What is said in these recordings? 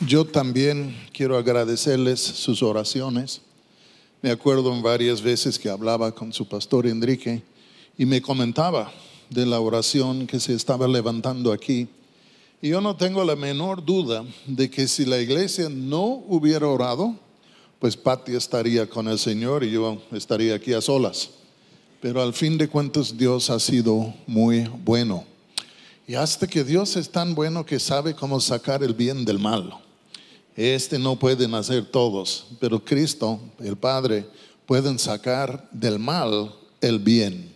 Yo también quiero agradecerles sus oraciones. Me acuerdo en varias veces que hablaba con su pastor Enrique y me comentaba de la oración que se estaba levantando aquí. Y yo no tengo la menor duda de que si la iglesia no hubiera orado, pues Pati estaría con el Señor y yo estaría aquí a solas. Pero al fin de cuentas Dios ha sido muy bueno. Y hasta que Dios es tan bueno que sabe cómo sacar el bien del mal. No pueden hacer todos, pero Cristo, el Padre, pueden sacar del mal el bien.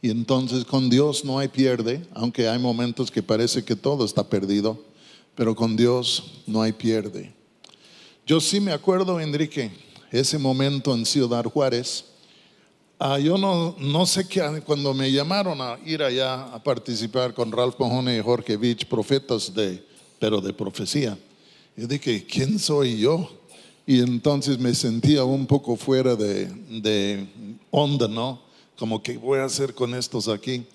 Y entonces con Dios no hay pierde, aunque hay momentos que parece que todo está perdido, pero con Dios no hay pierde. Yo sí me acuerdo, Enrique, ese momento en Ciudad Juárez. Yo no sé qué, cuando me llamaron a ir allá a participar con Ralph Mahoney y Jorge Vich, profetas pero de profecía. Yo dije, ¿quién soy yo? Y entonces me sentía un poco fuera de onda, ¿no? Como que voy a hacer con estos aquí.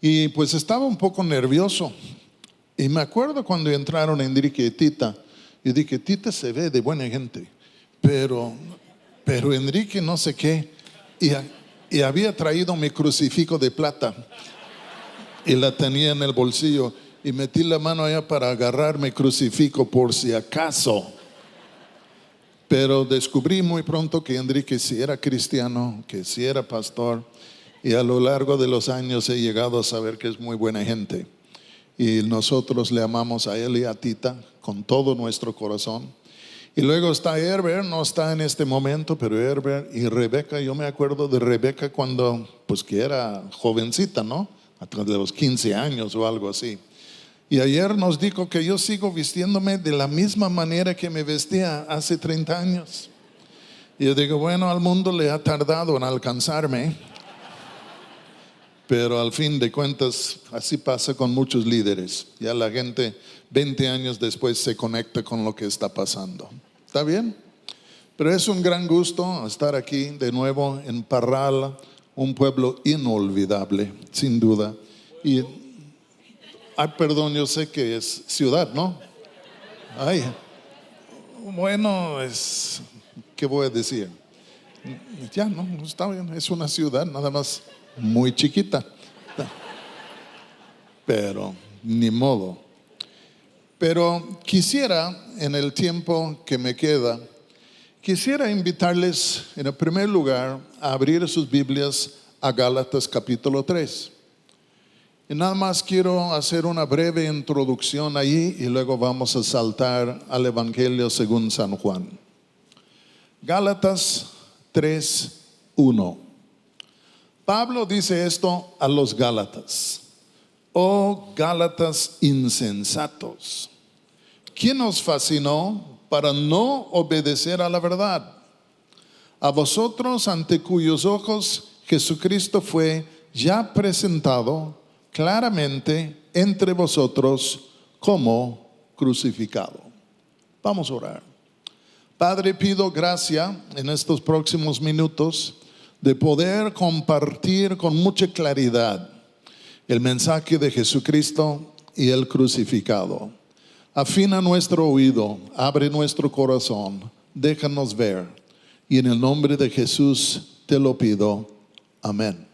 Y pues estaba un poco nervioso. Y me acuerdo cuando entraron Enrique y Tita. Yo dije, Tita se ve de buena gente, pero Enrique no sé qué. Y había traído mi crucifijo de plata y la tenía en el bolsillo y metí la mano allá para agarrar mi crucifijo por si acaso. Pero descubrí muy pronto que Enrique sí era cristiano, que sí era pastor, y a lo largo de los años he llegado a saber que es muy buena gente. Y nosotros le amamos a él y a Tita con todo nuestro corazón. Y luego está Herbert, no está en este momento, pero Herbert y Rebeca. Yo me acuerdo de Rebeca cuando, pues que era jovencita, ¿no? De los 15 años o algo así. Y ayer nos dijo que yo sigo vistiéndome de la misma manera que me vestía hace 30 años. Y yo digo, bueno, al mundo le ha tardado en alcanzarme. Pero al fin de cuentas, así pasa con muchos líderes. Ya la gente 20 años después se conecta con lo que está pasando. ¿Está bien? Pero es un gran gusto estar aquí de nuevo en Parral, un pueblo inolvidable, sin duda. Perdón, yo sé que es ciudad, ¿no? Bueno, ¿qué voy a decir? Ya, no, está bien, es una ciudad nada más muy chiquita. Pero, ni modo. Pero quisiera, en el tiempo que me queda, quisiera invitarles en el primer lugar a abrir sus Biblias a Gálatas capítulo 3. Y nada más quiero hacer una breve introducción ahí y luego vamos a saltar al Evangelio según San Juan. Gálatas 3:1. Pablo dice esto a los Gálatas: oh Gálatas insensatos, ¿quién os fascinó para no obedecer a la verdad? A vosotros ante cuyos ojos Jesucristo fue ya presentado claramente entre vosotros como crucificado. Vamos a orar. Padre, pido gracia en estos próximos minutos de poder compartir con mucha claridad el mensaje de Jesucristo y el crucificado. Afina nuestro oído, abre nuestro corazón, déjanos ver. Y en el nombre de Jesús te lo pido. Amén.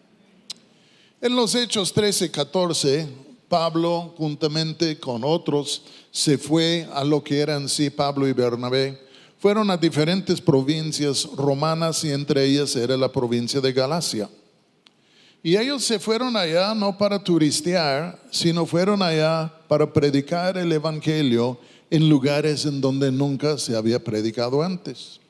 En los Hechos 13:14, Pablo, juntamente con otros, se fue a lo que eran sí Pablo y Bernabé. Fueron a diferentes provincias romanas y entre ellas era la provincia de Galacia. Y ellos se fueron allá no para turistear, sino fueron allá para predicar el evangelio en lugares en donde nunca se había predicado antes.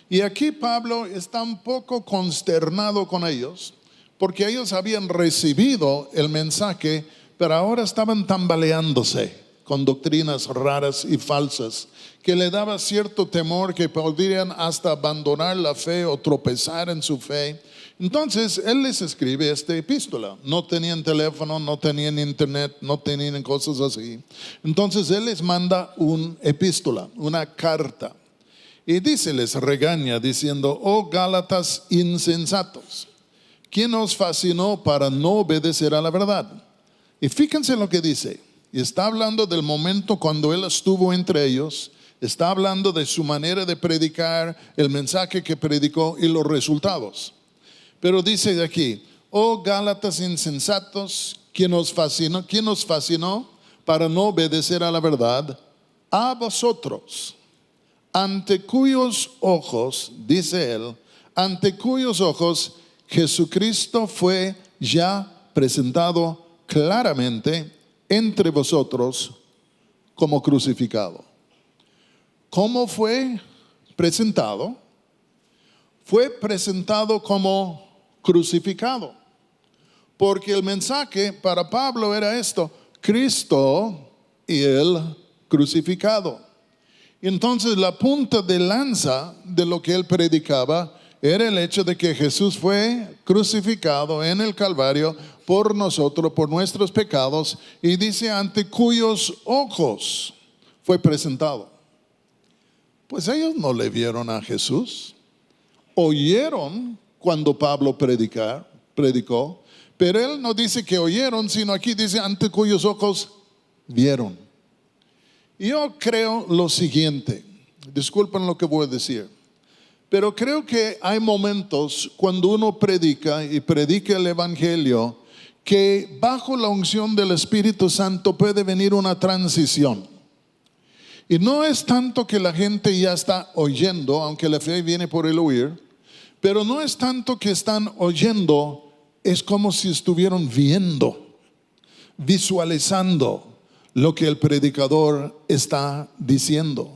Y aquí Pablo está un poco consternado con ellos, porque ellos habían recibido el mensaje, pero ahora estaban tambaleándose con doctrinas raras y falsas, que le daba cierto temor que podrían hasta abandonar la fe o tropezar en su fe. Entonces él les escribe esta epístola. No tenían teléfono, no tenían internet, no tenían cosas así. Entonces él les manda una epístola, una carta. Y les regaña diciendo: oh Gálatas insensatos, ¿quién os fascinó para no obedecer a la verdad? Y fíjense lo que dice: y está hablando del momento cuando Él estuvo entre ellos, está hablando de su manera de predicar, el mensaje que predicó y los resultados. Pero dice de aquí, oh Gálatas insensatos, ¿quién os fascinó para no obedecer a la verdad? A vosotros, ante cuyos ojos, dice él, ante cuyos ojos Jesucristo fue ya presentado claramente entre vosotros como crucificado. ¿Cómo fue presentado? Fue presentado como crucificado. Porque el mensaje para Pablo era esto: Cristo y Él crucificado. Entonces la punta de lanza de lo que él predicaba era el hecho de que Jesús fue crucificado en el Calvario por nosotros, por nuestros pecados, y dice ante cuyos ojos fue presentado. Pues ellos no le vieron a Jesús, oyeron cuando Pablo predicó, pero él no dice que oyeron, sino aquí dice ante cuyos ojos vieron. Yo creo lo siguiente, disculpen lo que voy a decir, pero creo que hay momentos cuando uno predica y predica el Evangelio que bajo la unción del Espíritu Santo puede venir una transición. Y no es tanto que la gente ya está oyendo, aunque la fe viene por el oír, pero no es tanto que están oyendo, es como si estuvieran viendo, visualizando lo que el predicador está diciendo.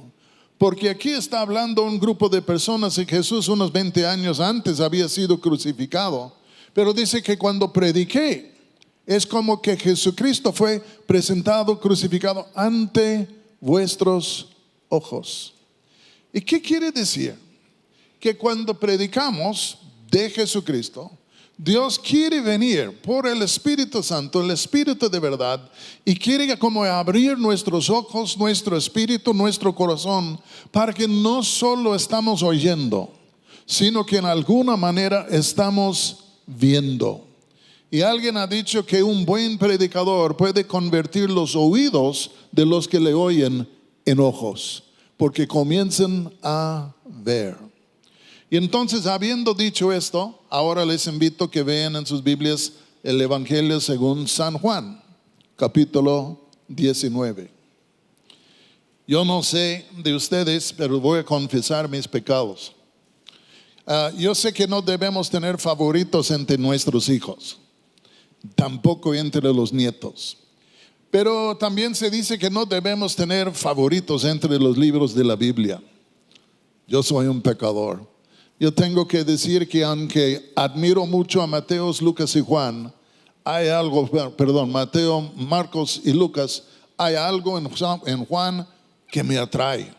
Porque aquí está hablando un grupo de personas y Jesús unos 20 años antes había sido crucificado. Pero dice que cuando prediqué, es como que Jesucristo fue presentado, crucificado ante vuestros ojos. ¿Y qué quiere decir? Que cuando predicamos de Jesucristo, Dios quiere venir por el Espíritu Santo, el Espíritu de verdad, y quiere como abrir nuestros ojos, nuestro espíritu, nuestro corazón, para que no solo estamos oyendo, sino que en alguna manera estamos viendo. Y alguien ha dicho que un buen predicador puede convertir los oídos de los que le oyen en ojos, porque comienzan a ver. Y entonces, habiendo dicho esto, ahora les invito a que vean en sus Biblias el Evangelio según San Juan, capítulo 19. Yo no sé de ustedes, pero voy a confesar mis pecados. Yo sé que no debemos tener favoritos entre nuestros hijos, tampoco entre los nietos. Pero también se dice que no debemos tener favoritos entre los libros de la Biblia. Yo soy un pecador. Yo tengo que decir que aunque admiro mucho a Mateo, Lucas y Juan, hay algo, Mateo, Marcos y Lucas, hay algo en Juan que me atrae,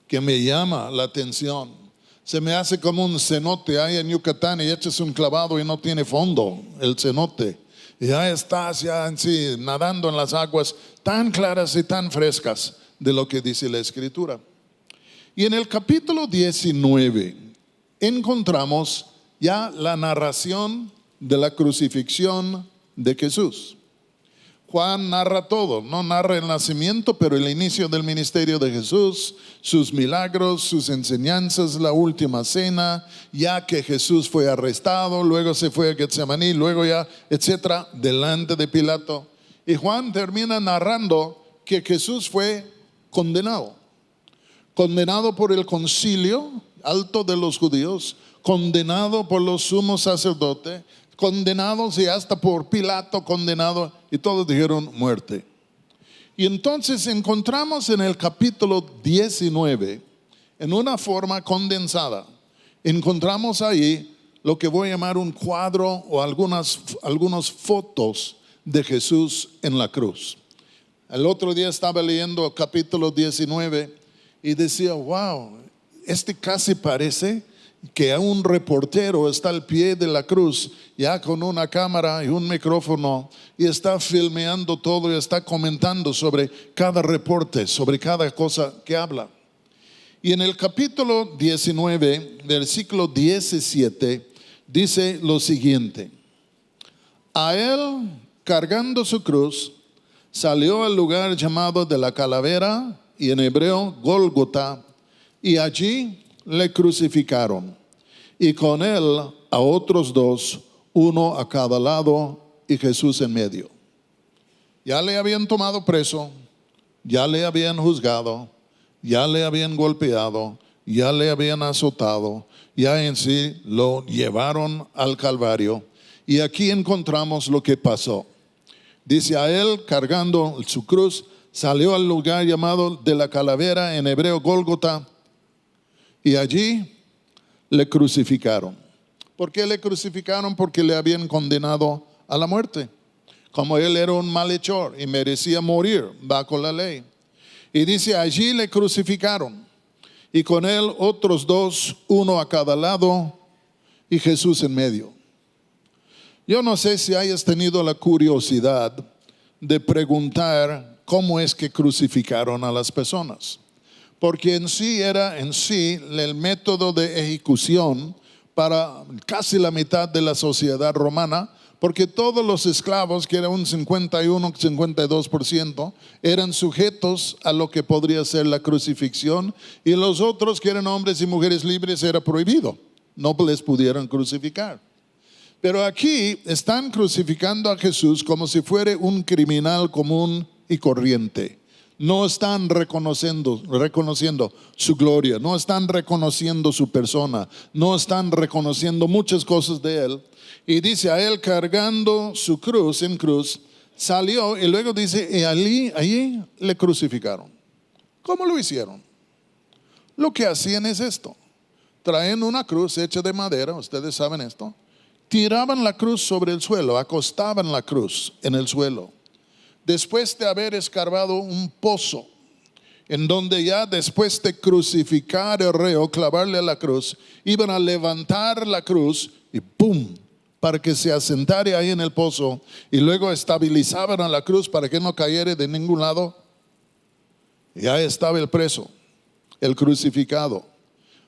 que me llama la atención. Se me hace como un cenote ahí en Yucatán y echas un clavado y no tiene fondo el cenote. Y ya estás sí, nadando en las aguas tan claras y tan frescas de lo que dice la Escritura. Y en el capítulo 19 encontramos ya la narración de la crucifixión de Jesús. Juan narra todo, no narra el nacimiento, pero el inicio del ministerio de Jesús, sus milagros, sus enseñanzas, la última cena, ya que Jesús fue arrestado, luego se fue a Getsemaní, luego ya, etcétera, delante de Pilato. Y Juan termina narrando que Jesús fue condenado por el concilio alto de los judíos, condenado por los sumos sacerdotes, condenados y hasta por Pilato condenado, y todos dijeron muerte. Y entonces encontramos en el capítulo 19, en una forma condensada, encontramos ahí lo que voy a llamar un cuadro o algunas fotos de Jesús en la cruz. El otro día estaba leyendo el capítulo 19 y decía, wow, casi parece que un reportero está al pie de la cruz, ya con una cámara y un micrófono, y está filmeando todo y está comentando sobre cada reporte, sobre cada cosa que habla. Y en el capítulo 19, versículo 17, dice lo siguiente: a él, cargando su cruz, salió al lugar llamado de la calavera, y en hebreo Gólgota, y allí le crucificaron, y con él a otros dos, uno a cada lado y Jesús en medio. Ya le habían tomado preso, ya le habían juzgado, ya le habían golpeado, ya le habían azotado, ya en sí lo llevaron al Calvario. Y aquí encontramos lo que pasó. Dice, a él cargando su cruz, salió al lugar llamado de la calavera, en hebreo Gólgota, y allí le crucificaron. ¿Por qué le crucificaron? Porque le habían condenado a la muerte. Como él era un malhechor y merecía morir bajo la ley. Y dice, allí le crucificaron, y con él otros dos, uno a cada lado y Jesús en medio. Yo no sé si hayas tenido la curiosidad de preguntar cómo es que crucificaron a las personas. Porque en sí era el método de ejecución para casi la mitad de la sociedad romana, porque todos los esclavos, que era un 51-52%, eran sujetos a lo que podría ser la crucifixión, y los otros, que eran hombres y mujeres libres, era prohibido, no les pudieran crucificar. Pero aquí están crucificando a Jesús como si fuera un criminal común y corriente. No están reconociendo su gloria, no están reconociendo su persona, no están reconociendo muchas cosas de él. Y dice, a él cargando su cruz en cruz, salió, y luego dice, y allí le crucificaron. ¿Cómo lo hicieron? Lo que hacían es esto: traen una cruz hecha de madera, ustedes saben esto, tiraban la cruz sobre el suelo, acostaban la cruz en el suelo. Después de haber escarbado un pozo, en donde ya después de crucificar al reo, clavarle a la cruz, iban a levantar la cruz y ¡pum!, para que se asentara ahí en el pozo, y luego estabilizaban a la cruz para que no cayera de ningún lado. Ya estaba el preso, el crucificado,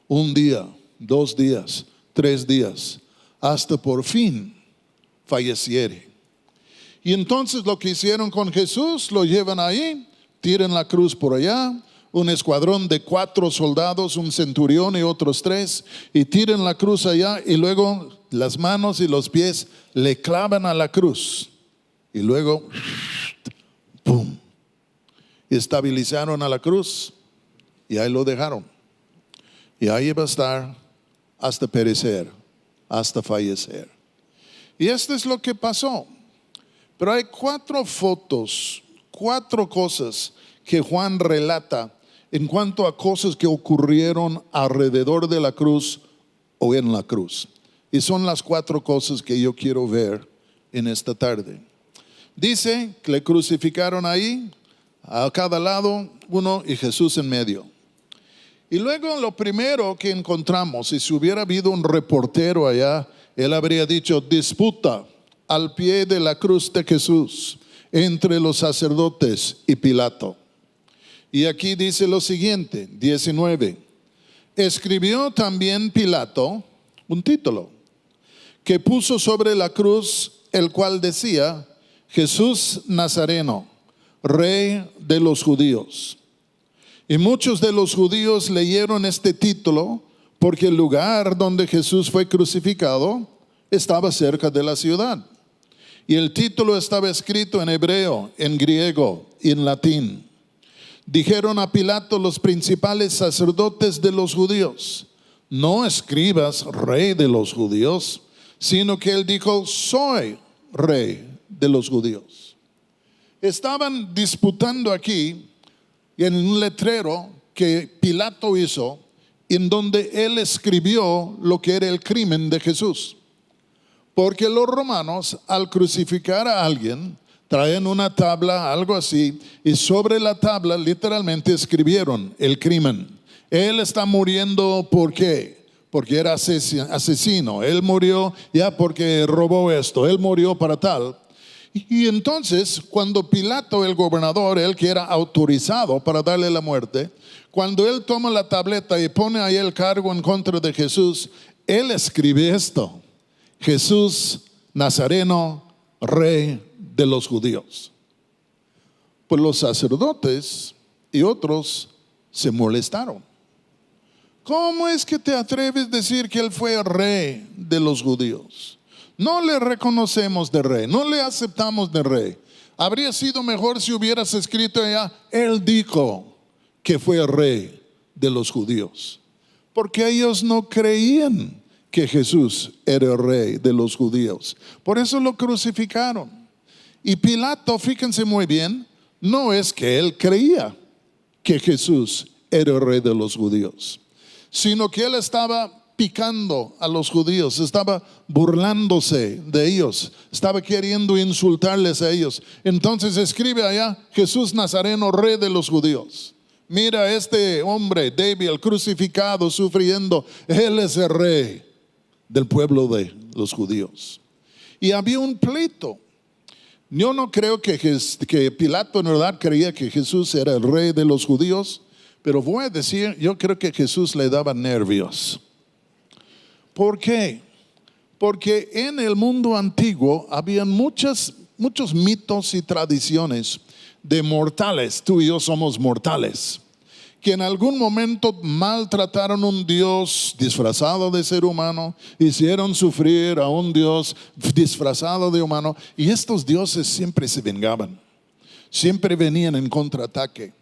1 día, 2 días, 3 días, hasta por fin falleciere. Y entonces lo que hicieron con Jesús, lo llevan ahí, tiran la cruz por allá, un escuadrón de 4 soldados, un centurión y otros 3, y tiran la cruz allá, y luego las manos y los pies le clavan a la cruz, y luego ¡pum!, estabilizaron a la cruz, y ahí lo dejaron, y ahí va a estar hasta perecer, hasta fallecer. Y esto es lo que pasó. Pero hay 4 fotos, 4 cosas que Juan relata en cuanto a cosas que ocurrieron alrededor de la cruz o en la cruz. Y son las 4 cosas que yo quiero ver en esta tarde. Dice que le crucificaron ahí, a cada lado uno, y Jesús en medio. Y luego lo primero que encontramos, si hubiera habido un reportero allá, él habría dicho: disputa al pie de la cruz de Jesús entre los sacerdotes y Pilato. Y aquí dice lo siguiente, 19: escribió también Pilato un título que puso sobre la cruz, el cual decía: Jesús Nazareno, Rey de los judíos. Y muchos de los judíos leyeron este título porque el lugar donde Jesús fue crucificado estaba cerca de la ciudad. Y el título estaba escrito en hebreo, en griego y en latín. Dijeron a Pilato los principales sacerdotes de los judíos: no escribas Rey de los judíos, sino que él dijo: soy Rey de los judíos. Estaban disputando aquí en un letrero que Pilato hizo, en donde él escribió lo que era el crimen de Jesús. Porque los romanos, al crucificar a alguien, traen una tabla, algo así, y sobre la tabla literalmente escribieron el crimen. Él está muriendo, ¿por qué? Porque era asesino. Él murió ya porque robó esto. Él murió para tal. Y entonces, cuando Pilato, el gobernador, él que era autorizado para darle la muerte, cuando él toma la tableta y pone ahí el cargo en contra de Jesús, él escribe esto: Jesús Nazareno, Rey de los judíos. pues los sacerdotes y otros se molestaron. ¿Cómo es que te atreves a decir que él fue el rey de los judíos? No le reconocemos de rey, no le aceptamos de rey. Habría sido mejor si hubieras escrito allá, él dijo que fue el rey de los judíos. Porque ellos no creían que Jesús era el rey de los judíos. Por eso lo crucificaron. Y Pilato, fíjense muy bien, no es que él creía que Jesús era el rey de los judíos, sino que él estaba picando a los judíos, estaba burlándose de ellos, estaba queriendo insultarles a ellos. Entonces escribe allá, Jesús Nazareno, rey de los judíos. Mira este hombre débil, crucificado, sufriendo, él es el rey del pueblo de los judíos. Y había un pleito. Yo no creo que Pilato en verdad creía que Jesús era el rey de los judíos, pero voy a decir, yo creo que Jesús le daba nervios. ¿Por qué? Porque en el mundo antiguo había muchos mitos y tradiciones de mortales. Tú y yo somos mortales, que en algún momento maltrataron a un Dios disfrazado de ser humano, hicieron sufrir a un Dios disfrazado de humano, y estos dioses siempre se vengaban, siempre venían en contraataque.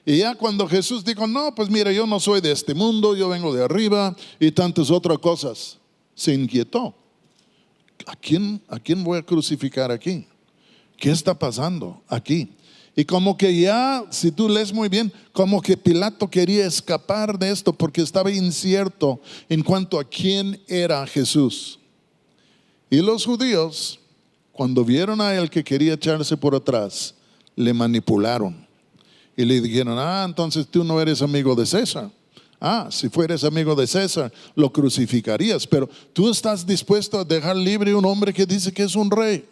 Y ya cuando Jesús dijo, no, pues mira, yo no soy de este mundo, yo vengo de arriba y tantas otras cosas, se inquietó. ¿A quién voy a crucificar aquí? ¿Qué está pasando aquí? Y como que ya, si tú lees muy bien, como que Pilato quería escapar de esto porque estaba incierto en cuanto a quién era Jesús. Y los judíos, cuando vieron a él que quería echarse por atrás, le manipularon. Y le dijeron, entonces tú no eres amigo de César. Si fueras amigo de César, lo crucificarías. Pero tú estás dispuesto a dejar libre a un hombre que dice que es un rey.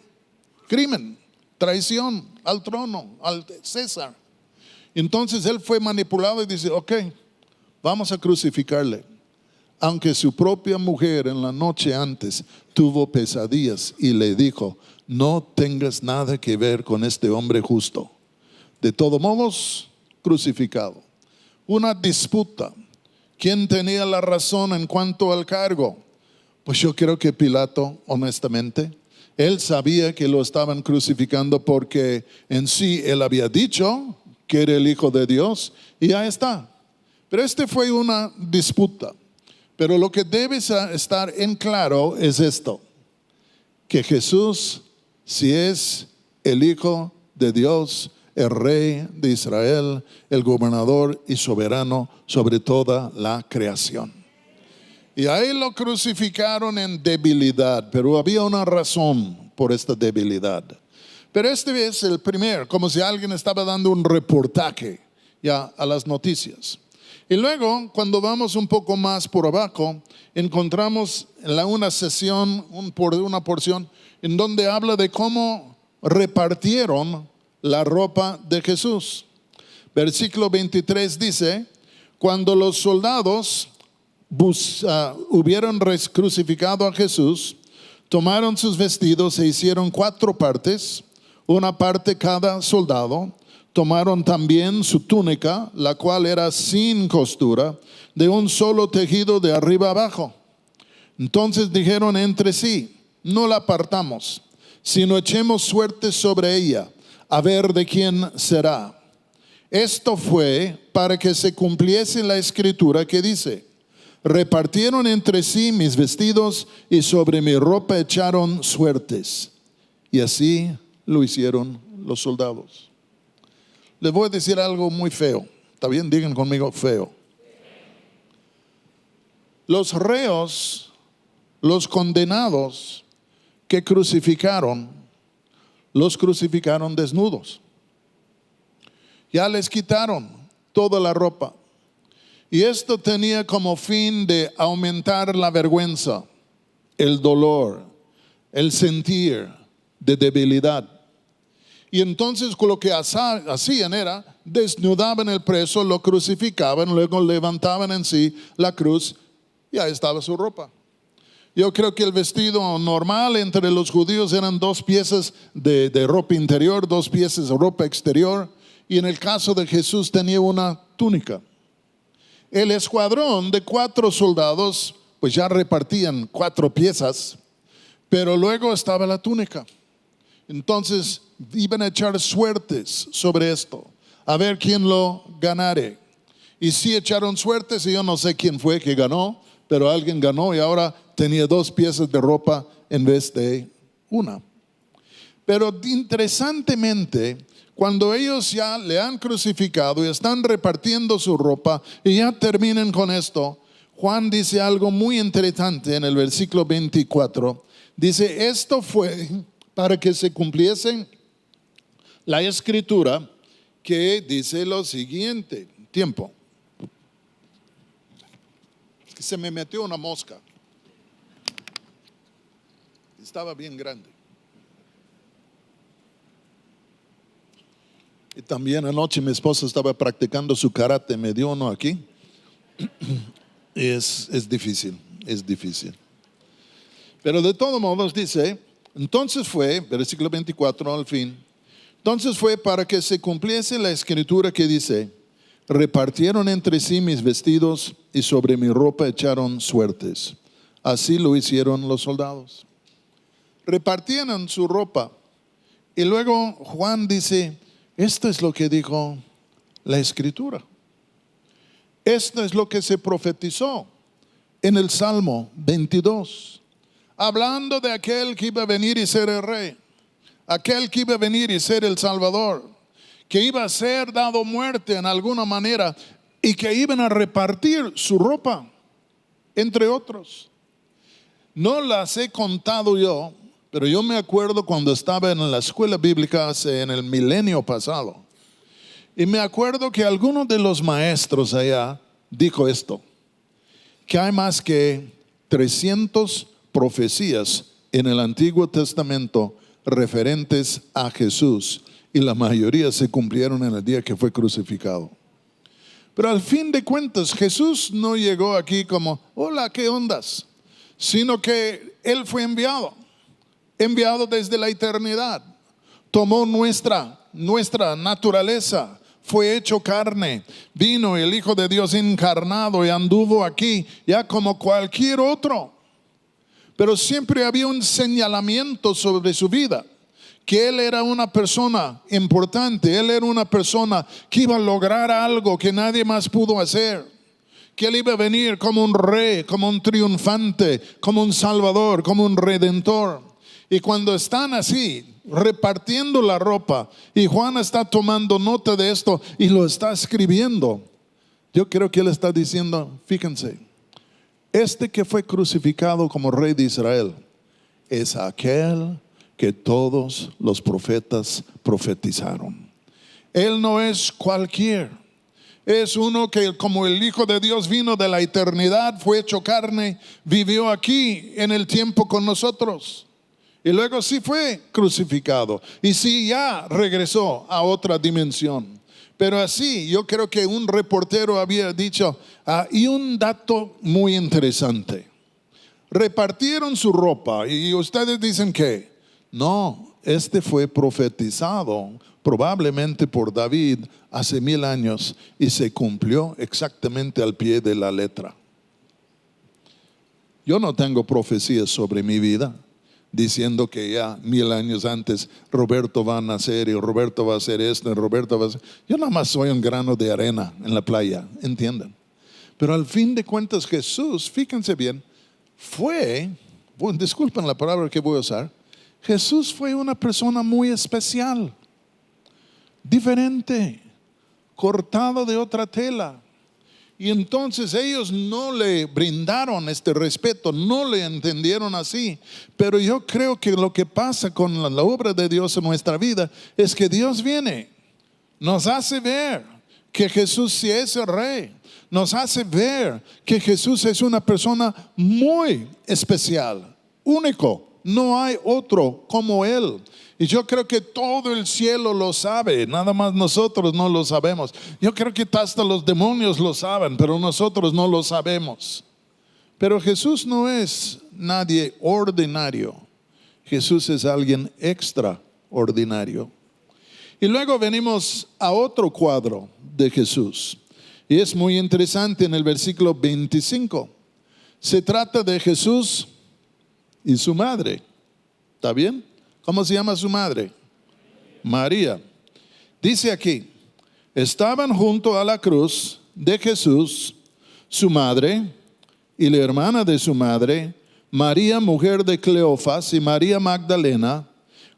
Crimen, traición al trono, al César. Entonces él fue manipulado y dice, ok, vamos a crucificarle. Aunque su propia mujer en la noche antes tuvo pesadillas y le dijo, no tengas nada que ver con este hombre justo. De todos modos, crucificado. Una disputa. ¿Quién tenía la razón en cuanto al cargo? Pues yo creo que Pilato, honestamente, él sabía que lo estaban crucificando porque en sí él había dicho que era el Hijo de Dios y ya está. Pero fue una disputa. Pero lo que debe estar en claro es esto, que Jesús, si es el Hijo de Dios, el Rey de Israel, el gobernador y soberano sobre toda la creación. Y ahí lo crucificaron en debilidad, pero había una razón por esta debilidad. Pero este es el primer, como si alguien estaba dando un reportaje ya a las noticias. Y luego, cuando vamos un poco más por abajo, encontramos una sesión, una porción, en donde habla de cómo repartieron la ropa de Jesús. Versículo 23 dice, cuando los soldados hubieron crucificado a Jesús, tomaron sus vestidos e hicieron 4 partes, una parte cada soldado. Tomaron también su túnica, la cual era sin costura, de un solo tejido de arriba abajo. Entonces dijeron entre sí, no la partamos, sino echemos suerte sobre ella, a ver de quién será. Esto fue para que se cumpliese la escritura que dice, repartieron entre sí mis vestidos y sobre mi ropa echaron suertes. Y así lo hicieron los soldados. Les voy a decir algo muy feo. ¿Está bien? Digan conmigo, feo. Los reos, los condenados que crucificaron, los crucificaron desnudos. Ya les quitaron toda la ropa. Y esto tenía como fin de aumentar la vergüenza, el dolor, el sentir de debilidad. Y entonces lo que hacían era, desnudaban el preso, lo crucificaban, luego levantaban en sí la cruz, y ahí estaba su ropa. Yo creo que el vestido normal entre los judíos eran 2 piezas de ropa interior, 2 piezas de ropa exterior, y en el caso de Jesús tenía una túnica. El escuadrón de 4 soldados pues ya repartían 4 piezas, pero luego estaba la túnica. Entonces iban a echar suertes sobre esto, a ver quién lo ganare. Y sí echaron suertes, y yo no sé quién fue que ganó, pero alguien ganó y ahora tenía 2 piezas de ropa en vez de una. Pero interesantemente, cuando ellos ya le han crucificado y están repartiendo su ropa y ya terminan con esto, Juan dice algo muy interesante en el versículo 24. Dice, esto fue para que se cumpliese la escritura que dice lo siguiente. Tiempo. Es que se me metió una mosca. Estaba bien grande. Y también anoche mi esposa estaba practicando su karate, me dio uno aquí. Y es difícil, es difícil. Pero de todos modos dice, entonces fue, versículo 24 al fin, entonces fue para que se cumpliese la escritura que dice, repartieron entre sí mis vestidos y sobre mi ropa echaron suertes. Así lo hicieron los soldados. Repartieron su ropa. Y luego Juan dice, esto es lo que dijo la escritura. Esto es lo que se profetizó en el Salmo 22. Hablando de aquel que iba a venir y ser el rey. Aquel que iba a venir y ser el Salvador. Que iba a ser dado muerte en alguna manera. Y que iban a repartir su ropa. Entre otros. No las he contado yo. Pero yo me acuerdo cuando estaba en la escuela bíblica en el milenio pasado. Y me acuerdo que alguno de los maestros allá dijo esto. Que hay más que 300 profecías en el Antiguo Testamento referentes a Jesús. Y la mayoría se cumplieron en el día que fue crucificado. Pero al fin de cuentas Jesús no llegó aquí como, hola, ¿qué ondas? Sino que Él fue enviado desde la eternidad, tomó nuestra naturaleza, fue hecho carne, vino el Hijo de Dios encarnado y anduvo aquí ya como cualquier otro, pero siempre había un señalamiento sobre su vida, que Él era una persona importante, Él era una persona que iba a lograr algo que nadie más pudo hacer, que Él iba a venir como un rey, como un triunfante, como un salvador, como un redentor. Y cuando están así, repartiendo la ropa, y Juan está tomando nota de esto y lo está escribiendo, yo creo que él está diciendo, fíjense, este que fue crucificado como rey de Israel, es aquel que todos los profetas profetizaron. Él no es cualquier, es uno que como el Hijo de Dios vino de la eternidad, fue hecho carne, vivió aquí en el tiempo con nosotros. Y luego sí fue crucificado. Y sí ya regresó a otra dimensión. Pero así yo creo que un reportero había dicho, y un dato muy interesante. Repartieron su ropa y ustedes dicen que no, este fue profetizado probablemente por David hace 1000 años y se cumplió exactamente al pie de la letra. Yo no tengo profecías sobre mi vida diciendo que ya 1000 años antes Roberto va a nacer y Roberto va a hacer esto y Roberto va a hacer. Yo nada más soy un grano de arena en la playa, entiendan. Pero al fin de cuentas Jesús, fíjense bien, disculpen la palabra que voy a usar, Jesús fue una persona muy especial, diferente, cortado de otra tela. Y entonces ellos no le brindaron este respeto, no le entendieron así. Pero yo creo que lo que pasa con la obra de Dios en nuestra vida es que Dios viene, nos hace ver que Jesús sí es el rey, nos hace ver que Jesús es una persona muy especial, único, no hay otro como Él. Y yo creo que todo el cielo lo sabe, nada más nosotros no lo sabemos. Yo creo que hasta los demonios lo saben, pero nosotros no lo sabemos. Pero Jesús no es nadie ordinario. Jesús es alguien extraordinario. Y luego venimos a otro cuadro de Jesús. Y es muy interesante en el versículo 25. Se trata de Jesús y su madre. ¿Está bien? ¿Cómo se llama su madre? María. Dice aquí, estaban junto a la cruz de Jesús, su madre y la hermana de su madre, María, mujer de Cleofas, y María Magdalena.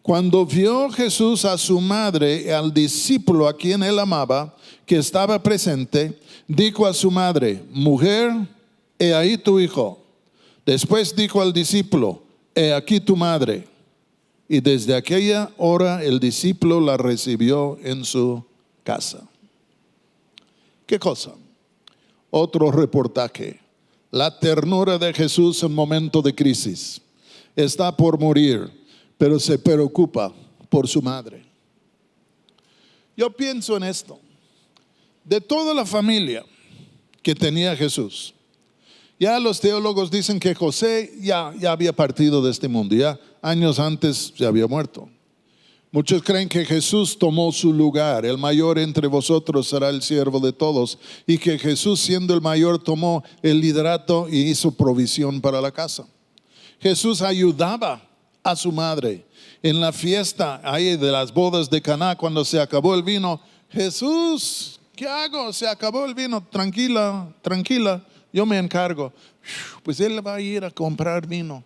Cuando vio Jesús a su madre y al discípulo a quien él amaba, que estaba presente, dijo a su madre, mujer, he ahí tu hijo. Después dijo al discípulo, he aquí tu madre. Y desde aquella hora el discípulo la recibió en su casa. ¿Qué cosa? Otro reportaje. La ternura de Jesús en momento de crisis. Está por morir, pero se preocupa por su madre. Yo pienso en esto. De toda la familia que tenía Jesús, ya los teólogos dicen que José ya había partido de este mundo, ya años antes se había muerto. Muchos creen que Jesús tomó su lugar, el mayor entre vosotros será el siervo de todos, y que Jesús, siendo el mayor, tomó el liderato y hizo provisión para la casa. Jesús ayudaba a su madre en la fiesta ahí de las bodas de Caná. Cuando se acabó el vino, Jesús, ¿qué hago? Se acabó el vino, tranquila, yo me encargo. Pues él va a ir a comprar vino.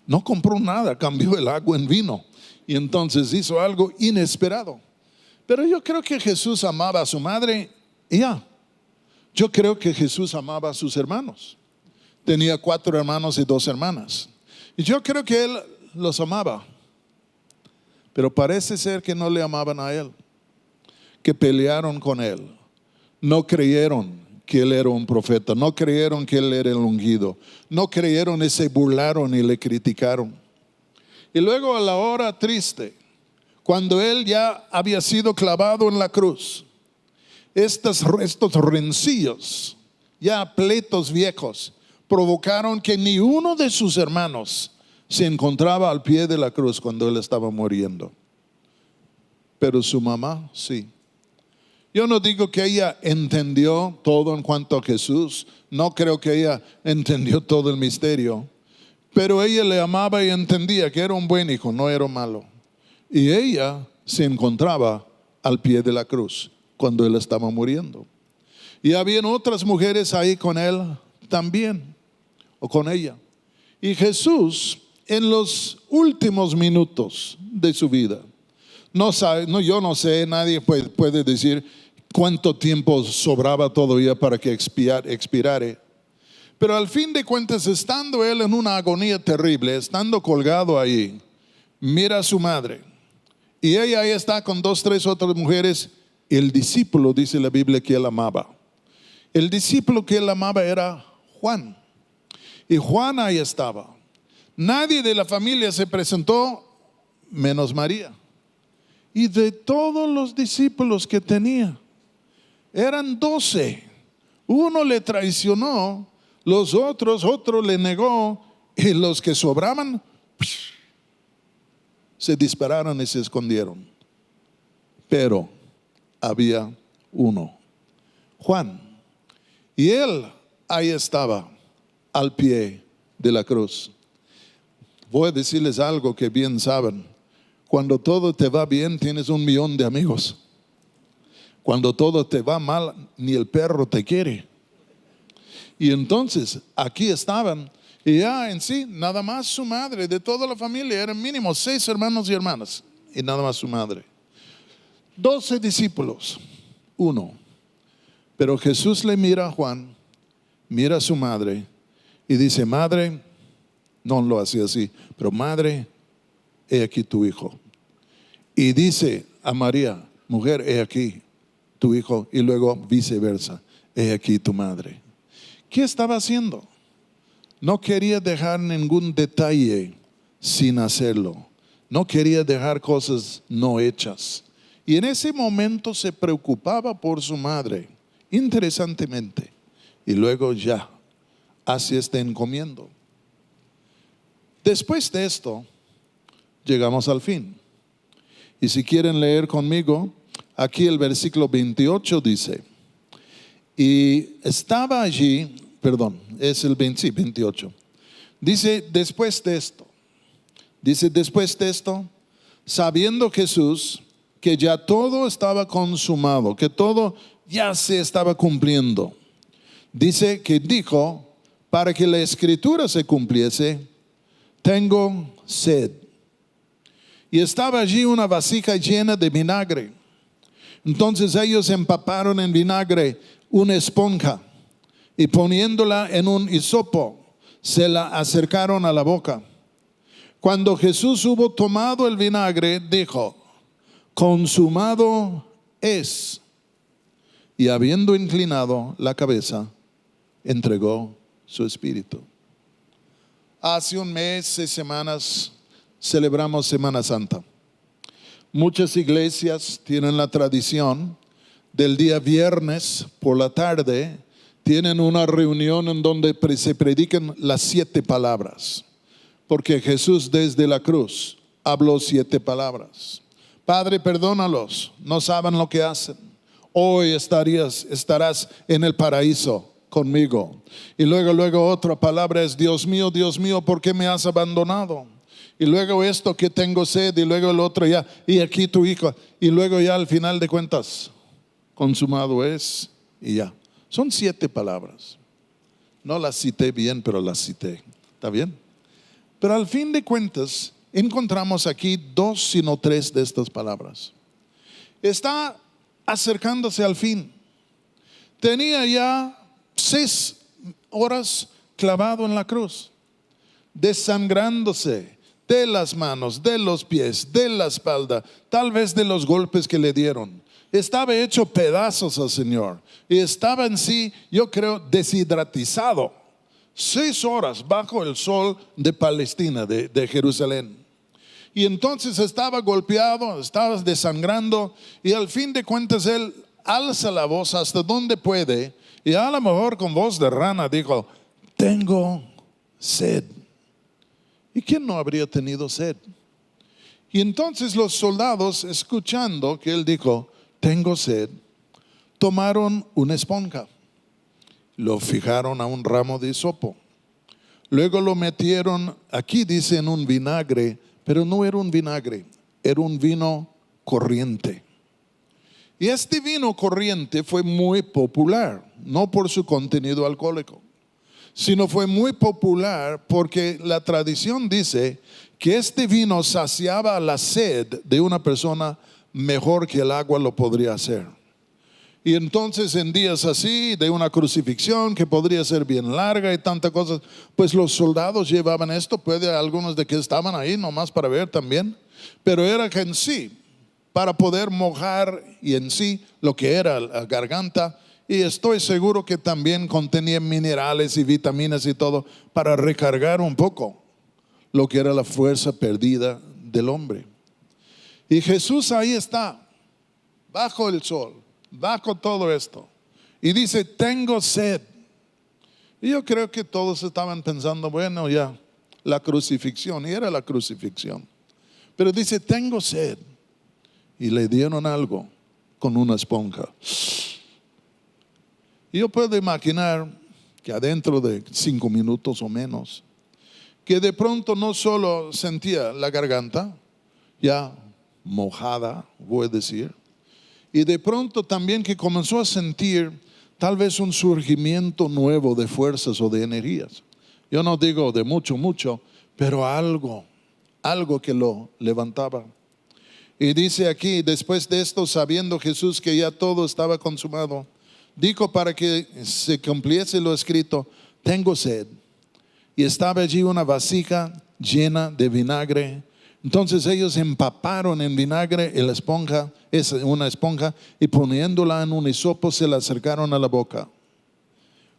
No compró nada, cambió el agua en vino. Y entonces hizo algo inesperado. Pero yo creo que Jesús amaba a su madre y ya. Yo creo que Jesús amaba a sus hermanos. Tenía 4 hermanos y 2 hermanas. Y yo creo que él los amaba. Pero parece ser que no le amaban a él. Que pelearon con él. No creyeron que él era un profeta. No creyeron que él era el ungido. No creyeron y se burlaron y le criticaron. Y luego a la hora triste, cuando él ya había sido clavado en la cruz, estos rencillos, ya pleitos viejos, provocaron que ni uno de sus hermanos se encontraba al pie de la cruz cuando él estaba muriendo. Pero su mamá sí. Yo no digo que ella entendió todo en cuanto a Jesús. No creo que ella entendió todo el misterio. Pero ella le amaba y entendía que era un buen hijo, no era malo. Y ella se encontraba al pie de la cruz cuando él estaba muriendo. Y habían otras mujeres ahí con él también, o con ella. Y Jesús, en los últimos minutos de su vida, yo no sé, nadie puede decir cuánto tiempo sobraba todavía para que expirara. Pero al fin de cuentas, estando él en una agonía terrible, estando colgado ahí, mira a su madre. Y ella ahí está con 2, 3 otras mujeres. El discípulo, dice la Biblia, que él amaba. El discípulo que él amaba era Juan. Y Juan ahí estaba. Nadie de la familia se presentó, menos María. Y de todos los discípulos que tenía, eran 12. Uno le traicionó. Otro le negó, y los que sobraban se dispararon y se escondieron. Pero había uno, Juan, y él ahí estaba al pie de la cruz. Voy a decirles algo que bien saben. Cuando todo te va bien, tienes 1,000,000 de amigos. Cuando todo te va mal, ni el perro te quiere. Y entonces aquí estaban, y ya en sí, nada más su madre, de toda la familia, eran mínimo 6 hermanos y hermanas, y nada más su madre. 12 discípulos, uno. Pero Jesús le mira a Juan, mira a su madre, y dice, madre, no lo hacía así, pero madre, he aquí tu hijo. Y dice a María, mujer, he aquí tu hijo, y luego viceversa, he aquí tu madre. ¿Qué estaba haciendo? No quería dejar ningún detalle sin hacerlo. No quería dejar cosas no hechas. Y en ese momento se preocupaba por su madre, interesantemente. Y luego ya hace este encomiendo. Después de esto, llegamos al fin. Y si quieren leer conmigo, aquí el versículo 28 dice, y estaba allí, perdón, es el 28. Dice, después de esto, sabiendo Jesús que ya todo estaba consumado, que todo ya se estaba cumpliendo. Dice que dijo, para que la escritura se cumpliese, tengo sed. Y estaba allí una vasija llena de vinagre. Entonces ellos empaparon en vinagre una esponja y poniéndola en un hisopo, se la acercaron a la boca. Cuando Jesús hubo tomado el vinagre, dijo, consumado es. Y habiendo inclinado la cabeza, entregó su espíritu. Hace un mes, 6 semanas, celebramos Semana Santa. Muchas iglesias tienen la tradición del día viernes por la tarde, tienen una reunión en donde se predican las 7 palabras. Porque Jesús desde la cruz habló 7 palabras. Padre, perdónalos, no saben lo que hacen. Hoy estarás en el paraíso conmigo. Y luego otra palabra es, Dios mío, ¿por qué me has abandonado? Y luego esto, que tengo sed, y luego el otro ya, y aquí tu hijo. Y luego ya al final de cuentas, consumado es, y ya. Son 7 palabras. No las cité bien, pero las cité. ¿Está bien? Pero al fin de cuentas, encontramos aquí 2, sino 3 de estas palabras. Está acercándose al fin. Tenía ya 6 horas clavado en la cruz, desangrándose de las manos, de los pies, de la espalda, tal vez de los golpes que le dieron. Estaba hecho pedazos al Señor y estaba en sí, yo creo, deshidratizado. 6 horas bajo el sol de Palestina, de Jerusalén. Y entonces estaba golpeado, estaba desangrando, y al fin de cuentas él alza la voz hasta donde puede, y a lo mejor con voz de rana dijo, tengo sed. ¿Y quién no habría tenido sed? Y entonces los soldados, escuchando que él dijo, tengo sed, tomaron una esponja. Lo fijaron a un ramo de hisopo. Luego lo metieron, aquí dice, en un vinagre, pero no era un vinagre, era un vino corriente. Y este vino corriente fue muy popular, no por su contenido alcohólico, sino fue muy popular porque la tradición dice que este vino saciaba la sed de una persona mejor que el agua lo podría hacer. Y entonces en días así, de una crucifixión que podría ser bien larga y tantas cosas, pues los soldados llevaban esto, puede algunos de que estaban ahí nomás para ver también, pero era que en sí, para poder mojar y en sí lo que era la garganta, y estoy seguro que también contenía minerales y vitaminas y todo, para recargar un poco lo que era la fuerza perdida del hombre. Y Jesús ahí está, bajo el sol, bajo todo esto, y dice, tengo sed. Y yo creo que todos estaban pensando, bueno, ya, la crucifixión, y era la crucifixión. Pero dice, tengo sed. Y le dieron algo con una esponja. Y yo puedo imaginar que adentro de 5 minutos o menos, que de pronto no solo sentía la garganta, ya mojada, voy a decir, y de pronto también que comenzó a sentir tal vez un surgimiento nuevo de fuerzas o de energías. Yo no digo de mucho, pero algo que lo levantaba. Y dice aquí, después de esto, sabiendo Jesús que ya todo estaba consumado, dijo para que se cumpliese lo escrito, tengo sed. Y estaba allí una vasija llena de vinagre. Entonces ellos empaparon en vinagre la esponja, es una esponja, y poniéndola en un hisopo se la acercaron a la boca.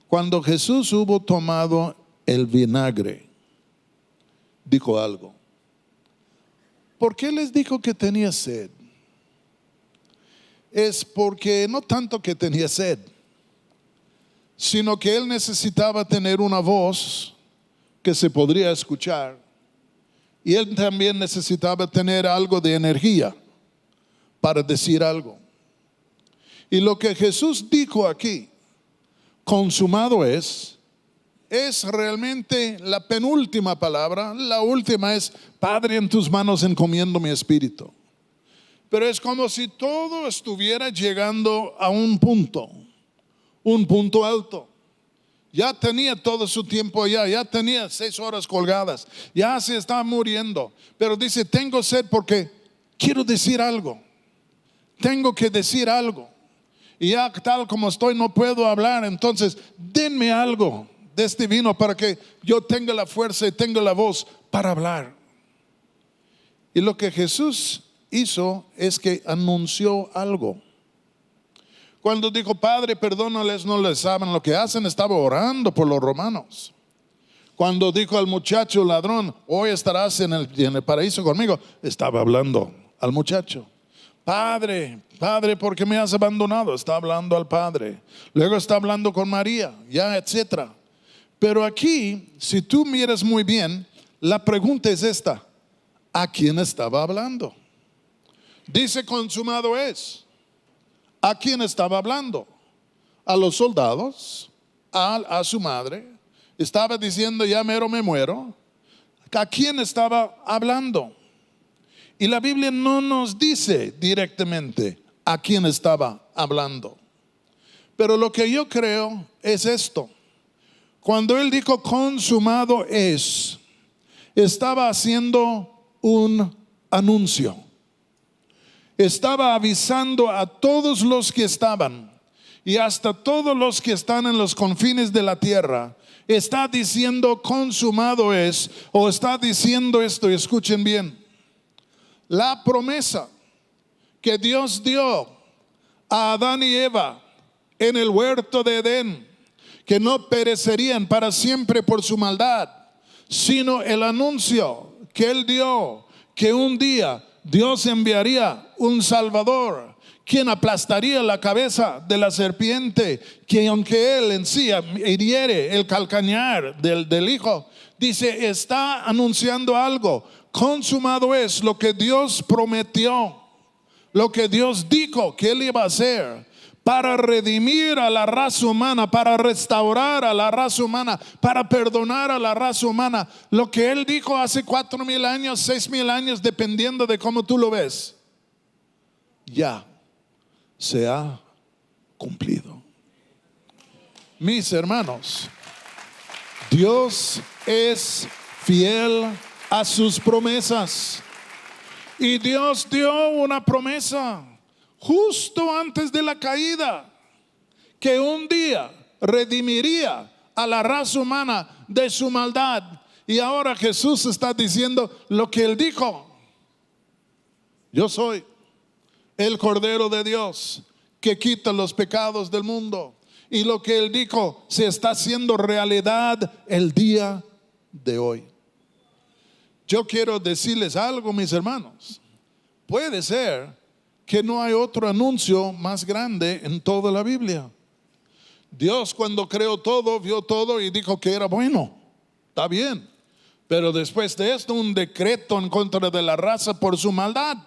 Cuando Jesús hubo tomado el vinagre, dijo algo. ¿Por qué les dijo que tenía sed? Es porque no tanto que tenía sed, sino que él necesitaba tener una voz que se podría escuchar. Y él también necesitaba tener algo de energía para decir algo. Y lo que Jesús dijo aquí, consumado es realmente la penúltima palabra. La última es: Padre, en tus manos encomiendo mi espíritu. Pero es como si todo estuviera llegando a un punto alto. Ya tenía todo su tiempo allá, ya tenía 6 horas colgadas, ya se estaba muriendo. Pero dice: tengo sed porque quiero decir algo. Tengo que decir algo. Y ya tal como estoy no puedo hablar. Entonces denme algo de este vino para que yo tenga la fuerza y tenga la voz para hablar. Y lo que Jesús hizo es que anunció algo. Cuando dijo: Padre, perdónales, no les saben lo que hacen, estaba orando por los romanos. Cuando dijo al muchacho ladrón: hoy estarás en el paraíso conmigo, estaba hablando al muchacho. Padre, Padre, ¿por qué me has abandonado? Está hablando al Padre. Luego está hablando con María, ya, etcétera. Pero aquí, si tú miras muy bien, la pregunta es esta: ¿a quién estaba hablando? Dice: consumado es. ¿A quién estaba hablando? A los soldados, a su madre. Estaba diciendo: ya mero me muero. ¿A quién estaba hablando? Y la Biblia no nos dice directamente a quién estaba hablando. Pero lo que yo creo es esto: cuando él dijo consumado es, estaba haciendo un anuncio. Estaba avisando a todos los que estaban, y hasta todos los que están en los confines de la tierra. Está diciendo consumado es, o está diciendo esto, y escuchen bien: la promesa que Dios dio a Adán y Eva en el huerto de Edén, que no perecerían para siempre por su maldad, sino el anuncio que Él dio, que un día Dios enviaría un Salvador, quien aplastaría la cabeza de la serpiente, que aunque Él en sí hiriere el calcañar del Hijo, dice, está anunciando algo. Consumado es lo que Dios prometió, lo que Dios dijo que Él iba a hacer para redimir a la raza humana, para restaurar a la raza humana, para perdonar a la raza humana. Lo que Él dijo hace 4,000 años, 6,000 años, dependiendo de cómo tú lo ves, ya se ha cumplido. Mis hermanos, Dios es fiel a sus promesas. Y Dios dio una promesa justo antes de la caída, que un día redimiría a la raza humana de su maldad. Y ahora Jesús está diciendo lo que Él dijo: yo soy el Cordero de Dios que quita los pecados del mundo. Y lo que Él dijo se está haciendo realidad el día de hoy. Yo quiero decirles algo, mis hermanos. Puede ser que no hay otro anuncio más grande en toda la Biblia. Dios, cuando creó todo, vio todo y dijo que era bueno. Está bien. Pero después de esto, un decreto en contra de la raza por su maldad.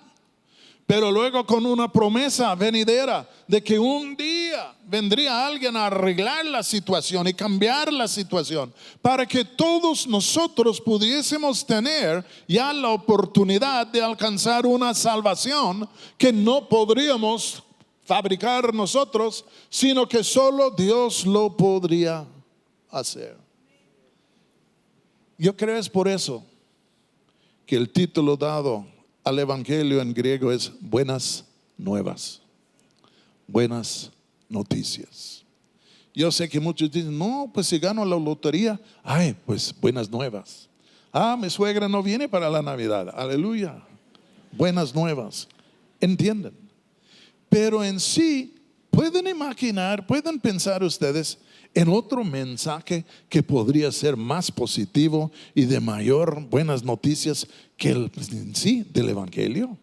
Pero luego con una promesa venidera de que un día vendría alguien a arreglar la situación y cambiar la situación, para que todos nosotros pudiésemos tener ya la oportunidad de alcanzar una salvación que no podríamos fabricar nosotros, sino que solo Dios lo podría hacer. Yo creo es por eso que el título dado al evangelio en griego es buenas nuevas, buenas noticias. Yo sé que muchos dicen, no, pues si gano la lotería, ay, pues buenas nuevas. Ah, mi suegra no viene para la Navidad, aleluya, buenas nuevas. ¿Entienden? Pero en sí, pueden imaginar, pueden pensar ustedes en otro mensaje que podría ser más positivo y de mayor buenas noticias que el en sí del evangelio.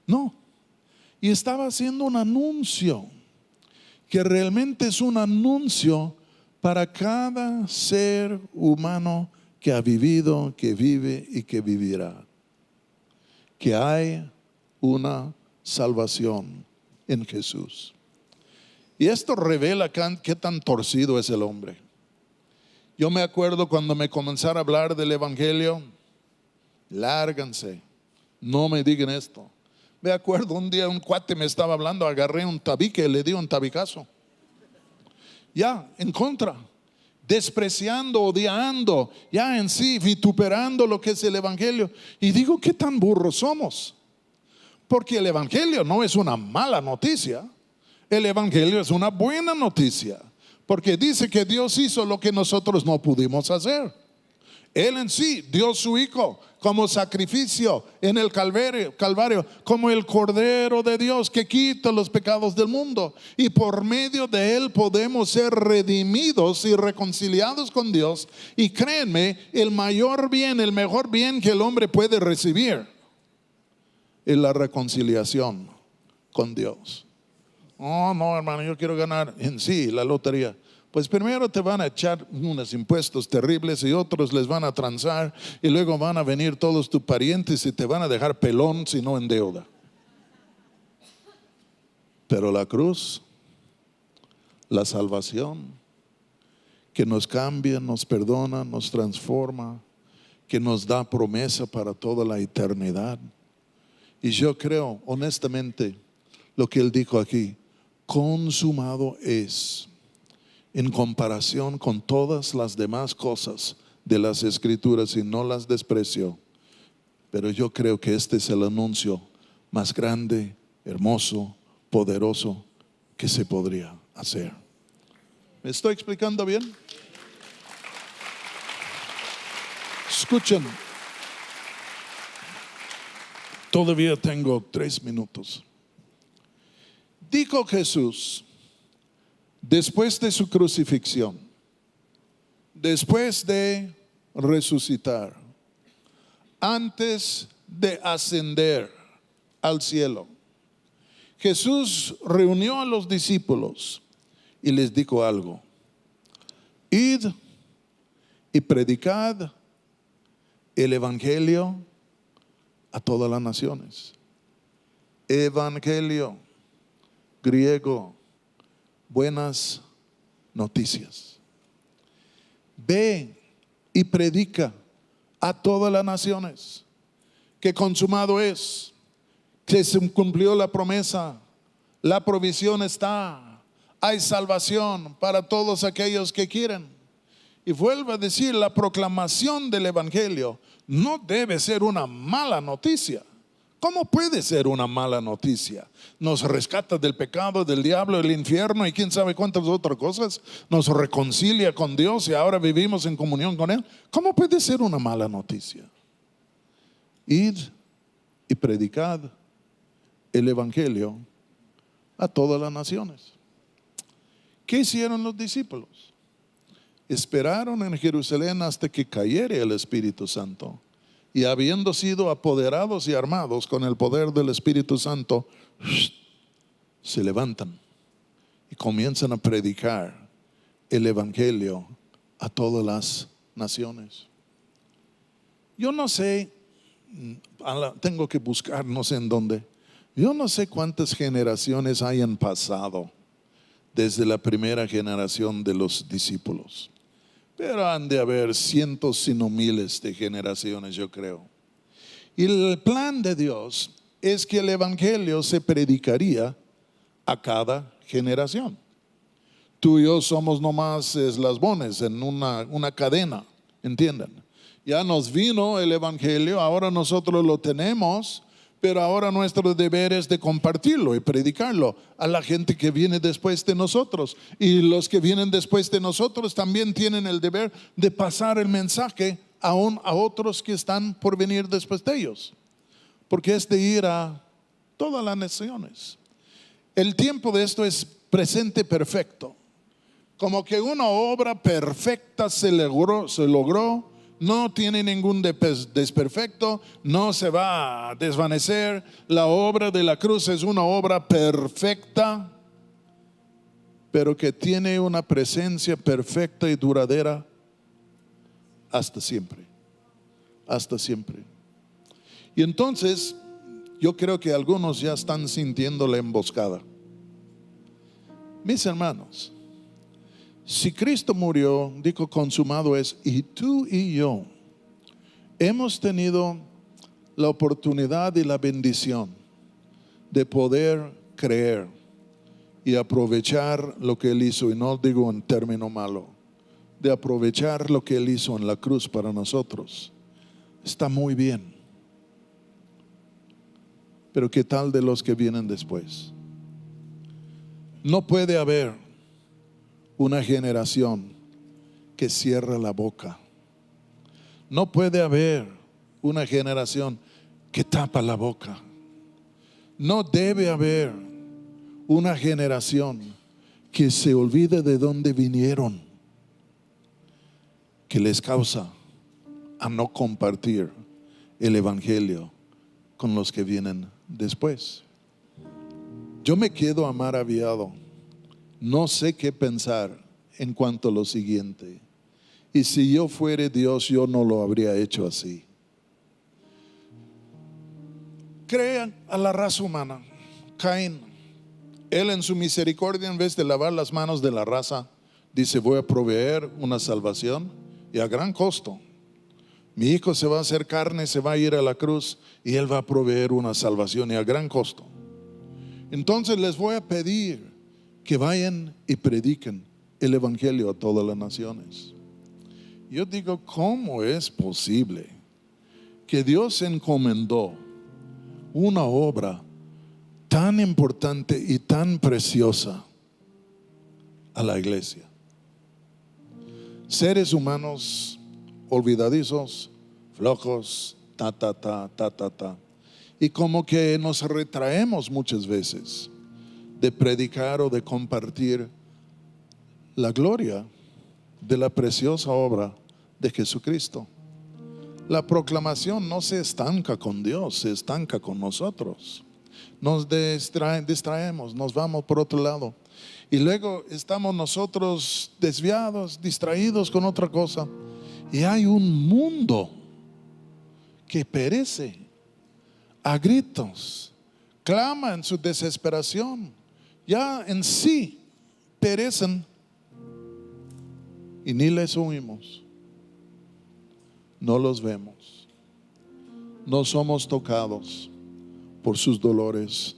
No. Y estaba haciendo un anuncio que realmente es un anuncio para cada ser humano que ha vivido, que vive y que vivirá, que hay una salvación en Jesús. Y esto revela qué tan torcido es el hombre. Yo me acuerdo cuando me comenzaron a hablar del Evangelio, lárganse, no me digan esto. Me acuerdo un día un cuate me estaba hablando, agarré un tabique y le di un tabicazo. Ya, en contra, despreciando, odiando, ya en sí, vituperando lo que es el Evangelio. Y digo, ¿qué tan burros somos? Porque el Evangelio no es una mala noticia. El Evangelio es una buena noticia, porque dice que Dios hizo lo que nosotros no pudimos hacer. Él en sí dio su Hijo como sacrificio en el Calvario, como el Cordero de Dios que quita los pecados del mundo. Y por medio de Él podemos ser redimidos y reconciliados con Dios. Y créanme, el mayor bien, el mejor bien que el hombre puede recibir es la reconciliación con Dios. Oh, no, hermano, yo quiero ganar en sí la lotería. Pues primero te van a echar unos impuestos terribles y otros les van a transar, y luego van a venir todos tus parientes y te van a dejar pelón si no en deuda. Pero la cruz, la salvación, que nos cambia, nos perdona, nos transforma, que nos da promesa para toda la eternidad. Y yo creo honestamente lo que él dijo aquí: consumado es, en comparación con todas las demás cosas de las Escrituras, y no las desprecio. Pero yo creo que este es el anuncio más grande, hermoso, poderoso que se podría hacer. ¿Me estoy explicando bien? Escuchen, todavía tengo 3 minutos. Dijo Jesús, después de su crucifixión, después de resucitar, antes de ascender al cielo, Jesús reunió a los discípulos y les dijo algo: id y predicad el Evangelio a todas las naciones. Evangelio, griego, buenas noticias. Ve y predica a todas las naciones que consumado es, que se cumplió la promesa, la provisión está, hay salvación para todos aquellos que quieren. Y vuelvo a decir, la proclamación del Evangelio no debe ser una mala noticia. ¿Cómo puede ser una mala noticia? Nos rescata del pecado, del diablo, del infierno y quién sabe cuántas otras cosas. Nos reconcilia con Dios y ahora vivimos en comunión con Él. ¿Cómo puede ser una mala noticia? Id y predicad el Evangelio a todas las naciones. ¿Qué hicieron los discípulos? Esperaron en Jerusalén hasta que cayera el Espíritu Santo. Y habiendo sido apoderados y armados con el poder del Espíritu Santo, se levantan y comienzan a predicar el Evangelio a todas las naciones. Yo no sé, tengo que buscar, no sé en dónde. Yo no sé cuántas generaciones hayan pasado desde la primera generación de los discípulos, pero han de haber cientos, si no miles de generaciones, yo creo. Y el plan de Dios es que el Evangelio se predicaría a cada generación. Tú y yo somos nomás eslabones en una cadena, ¿entienden? Ya nos vino el Evangelio, ahora nosotros lo tenemos, pero ahora nuestro deber es de compartirlo y predicarlo a la gente que viene después de nosotros. Y los que vienen después de nosotros también tienen el deber de pasar el mensaje a otros que están por venir después de ellos. Porque es de ir a todas las naciones. El tiempo de esto es presente perfecto. Como que una obra perfecta se logró. No tiene ningún desperfecto, no se va a desvanecer. La obra de la cruz es una obra perfecta, pero que tiene una presencia perfecta y duradera hasta siempre. Hasta siempre. Y entonces, Yo creo que algunos ya están sintiendo la emboscada. Mis hermanos, si Cristo murió, dijo consumado es, y tú y yo hemos tenido la oportunidad y la bendición de poder creer y aprovechar lo que Él hizo, y no digo en término malo, de aprovechar lo que Él hizo en la cruz para nosotros. Está muy bien. Pero ¿qué tal de los que vienen después? No puede haber una generación que cierra la boca. No puede haber una generación que tapa la boca. No debe haber una generación que se olvide de dónde vinieron, que les causa a no compartir el evangelio con los que vienen después. Yo me quedo maravillado. No sé qué pensar en cuanto a lo siguiente. Y si yo fuera Dios, yo no lo habría hecho así. Crean a la raza humana. Caín, él en su misericordia, en vez de lavar las manos de la raza, dice: voy a proveer una salvación, y a gran costo. Mi hijo se va a hacer carne, se va a ir a la cruz, y él va a proveer una salvación, y a gran costo. Entonces les voy a pedir que vayan y prediquen el evangelio a todas las naciones. Yo digo, ¿cómo es posible que Dios encomendó una obra tan importante y tan preciosa a la iglesia? Seres humanos olvidadizos, flojos, y como que nos retraemos muchas veces de predicar o de compartir la gloria de la preciosa obra de Jesucristo. La proclamación no se estanca con Dios, se estanca con nosotros. Nos distraemos, nos vamos por otro lado, y luego estamos nosotros desviados, distraídos con otra cosa, y hay un mundo que perece a gritos, clama en su desesperación. Ya en sí perecen y ni les oímos, no los vemos, no somos tocados por sus dolores.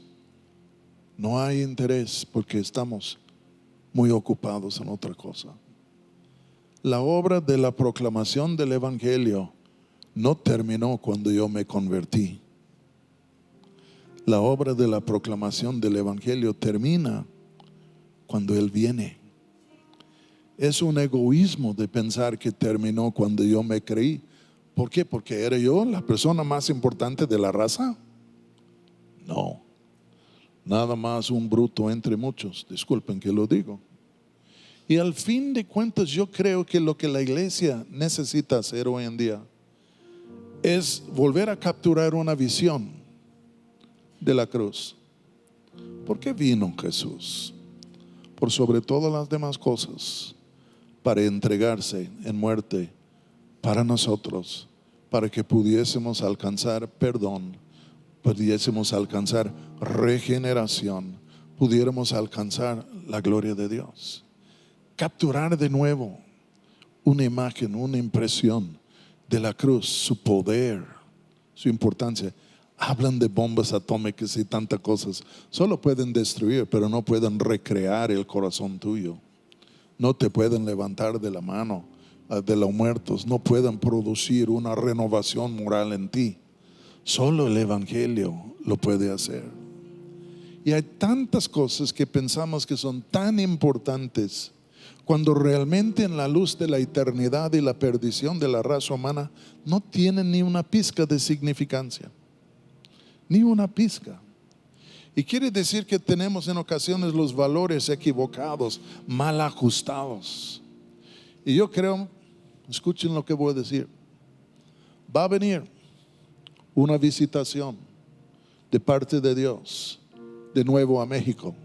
No hay interés porque estamos muy ocupados en otra cosa. La obra de la proclamación del evangelio no terminó cuando yo me convertí. La obra de la proclamación del evangelio termina cuando Él viene. Es un egoísmo de pensar que terminó cuando yo me creí. ¿Por qué? ¿Porque era yo la persona más importante de la raza? No, nada más un bruto entre muchos, disculpen que lo digo. Y al fin de cuentas, yo creo que lo que la iglesia necesita hacer hoy en día es volver a capturar una visión de la cruz. ¿Por qué vino Jesús? Por sobre todas las demás cosas, para entregarse en muerte para nosotros, para que pudiésemos alcanzar perdón, pudiésemos alcanzar regeneración, pudiéramos alcanzar la gloria de Dios. Capturar de nuevo una imagen, una impresión de la cruz, su poder, su importancia. Hablan de bombas atómicas y tantas cosas. Solo pueden destruir, pero no pueden recrear el corazón tuyo. No te pueden levantar de la mano de los muertos. No pueden producir una renovación moral en ti. Solo el evangelio lo puede hacer. Y hay tantas cosas que pensamos que son tan importantes, cuando realmente en la luz de la eternidad y la perdición de la raza humana no tienen ni una pizca de significancia. Ni una pizca. Y quiere decir que tenemos en ocasiones los valores equivocados, mal ajustados. Y yo creo, escuchen lo que voy a decir, va a venir una visitación de parte de Dios de nuevo a México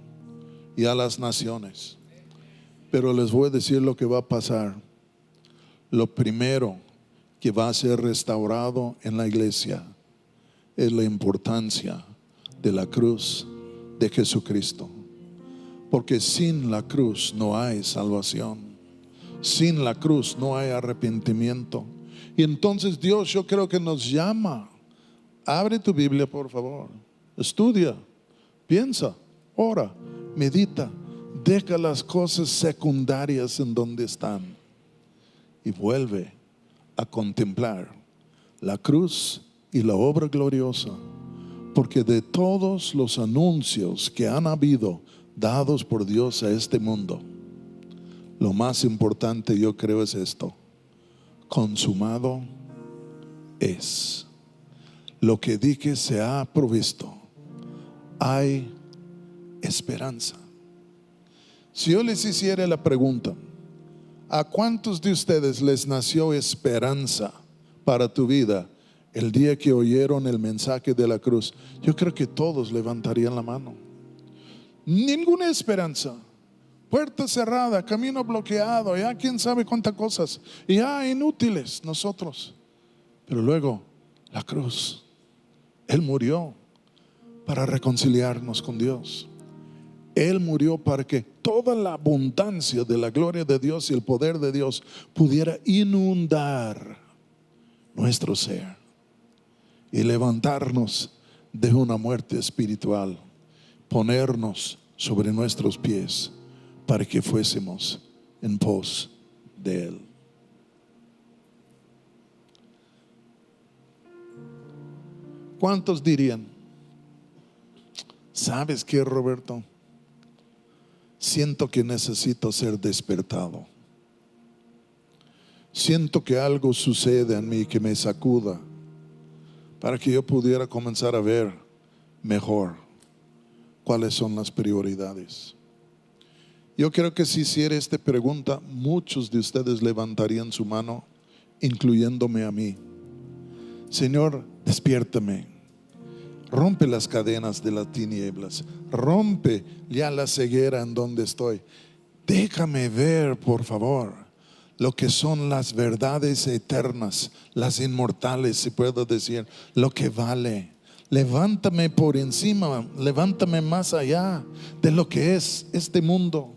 y a las naciones. Pero les voy a decir lo que va a pasar. Lo primero que va a ser restaurado en la iglesia es la importancia de la cruz de Jesucristo. Porque sin la cruz no hay salvación. Sin la cruz no hay arrepentimiento. Y entonces Dios, yo creo que nos llama. Abre tu Biblia, por favor. Estudia, piensa, ora, medita. Deja las cosas secundarias en donde están y vuelve a contemplar la cruz y la obra gloriosa. Porque de todos los anuncios que han habido dados por Dios a este mundo, lo más importante, yo creo, es esto: consumado es. Lo que dije se ha provisto. Hay esperanza. Si yo les hiciera la pregunta, ¿a cuántos de ustedes les nació esperanza para tu vida el día que oyeron el mensaje de la cruz? Yo creo que todos levantarían la mano. Ninguna esperanza. Puerta cerrada, camino bloqueado, ya quién sabe cuántas cosas, y ya inútiles nosotros. Pero luego la cruz. Él murió para reconciliarnos con Dios. Él murió para que toda la abundancia de la gloria de Dios y el poder de Dios pudiera inundar nuestro ser y levantarnos de una muerte espiritual, ponernos sobre nuestros pies para que fuésemos en pos de Él. ¿Cuántos dirían: ¿sabes qué, Roberto? Siento que necesito ser despertado. Siento que algo sucede en mí que me sacuda para que yo pudiera comenzar a ver mejor cuáles son las prioridades. Yo creo que si hiciera esta pregunta, muchos de ustedes levantarían su mano, incluyéndome a mí. Señor, despiértame. Rompe las cadenas de las tinieblas. Rompe ya la ceguera en donde estoy. Déjame ver, por favor, lo que son las verdades eternas, las inmortales, si puedo decir, lo que vale. Levántame por encima, levántame más allá de lo que es este mundo.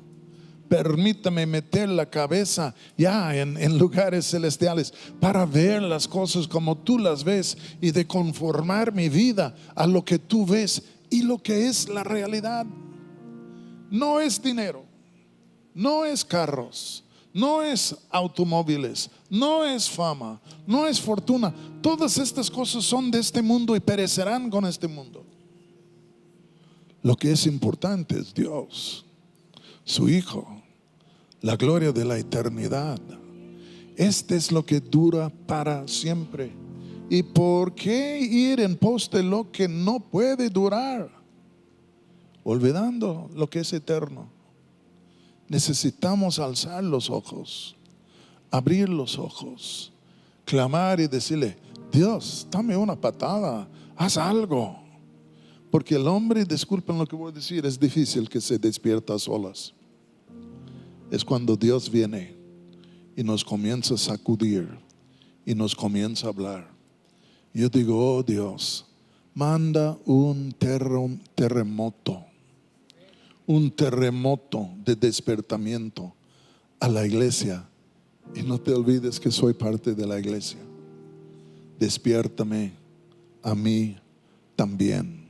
Permítame meter la cabeza ya en lugares celestiales para ver las cosas como tú las ves y de conformar mi vida a lo que tú ves y lo que es la realidad. No es dinero, no es carros, no es automóviles, no es fama, no es fortuna. Todas estas cosas son de este mundo y perecerán con este mundo. Lo que es importante es Dios, su Hijo, la gloria de la eternidad. Este es lo que dura para siempre. ¿Y por qué ir en pos de lo que no puede durar, olvidando lo que es eterno? Necesitamos alzar los ojos, abrir los ojos, clamar y decirle: Dios, dame una patada, haz algo. Porque el hombre, disculpen lo que voy a decir, es difícil que se despierta a solas. Es cuando Dios viene y nos comienza a sacudir y nos comienza a hablar. Yo digo: oh Dios, manda un terremoto de despertamiento a la iglesia. Y no te olvides que soy parte de la iglesia. Despiértame a mí también,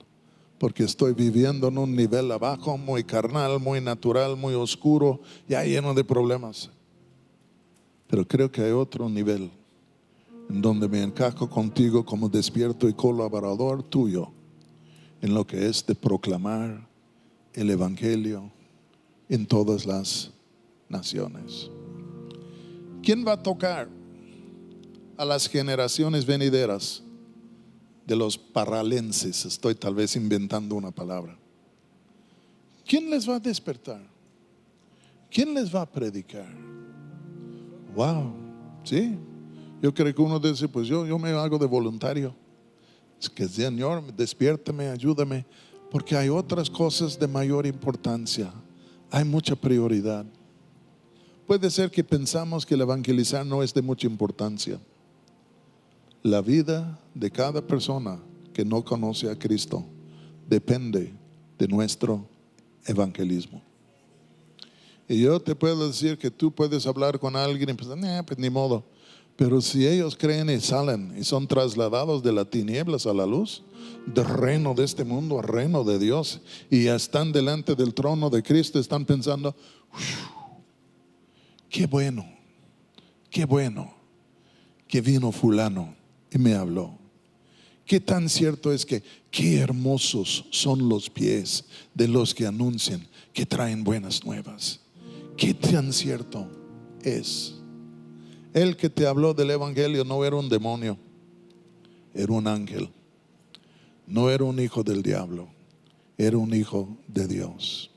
porque estoy viviendo en un nivel abajo, muy carnal, muy natural, muy oscuro, ya lleno de problemas. Pero creo que hay otro nivel en donde me encajo contigo como despierto y colaborador tuyo en lo que es de proclamar el evangelio en todas las naciones. ¿Quién va a tocar a las generaciones venideras de los paralenses? Estoy tal vez inventando una palabra. ¿Quién les va a despertar? ¿Quién les va a predicar? Wow, sí. Yo creo que uno dice: pues yo me hago de voluntario. Es que Señor, despiértame, ayúdame, porque hay otras cosas de mayor importancia. Hay mucha prioridad. Puede ser que pensamos que el evangelizar no es de mucha importancia. La vida de cada persona que no conoce a Cristo depende de nuestro evangelismo. Y yo te puedo decir que tú puedes hablar con alguien y pensar, pues ni modo. Pero si ellos creen y salen y son trasladados de las tinieblas a la luz, del reino de este mundo al reino de Dios, y ya están delante del trono de Cristo, están pensando, qué bueno que vino fulano y me habló. Qué tan cierto es que qué hermosos son los pies de los que anuncian que traen buenas nuevas. Qué tan cierto es. El que te habló del evangelio no era un demonio, era un ángel. No era un hijo del diablo, era un hijo de Dios.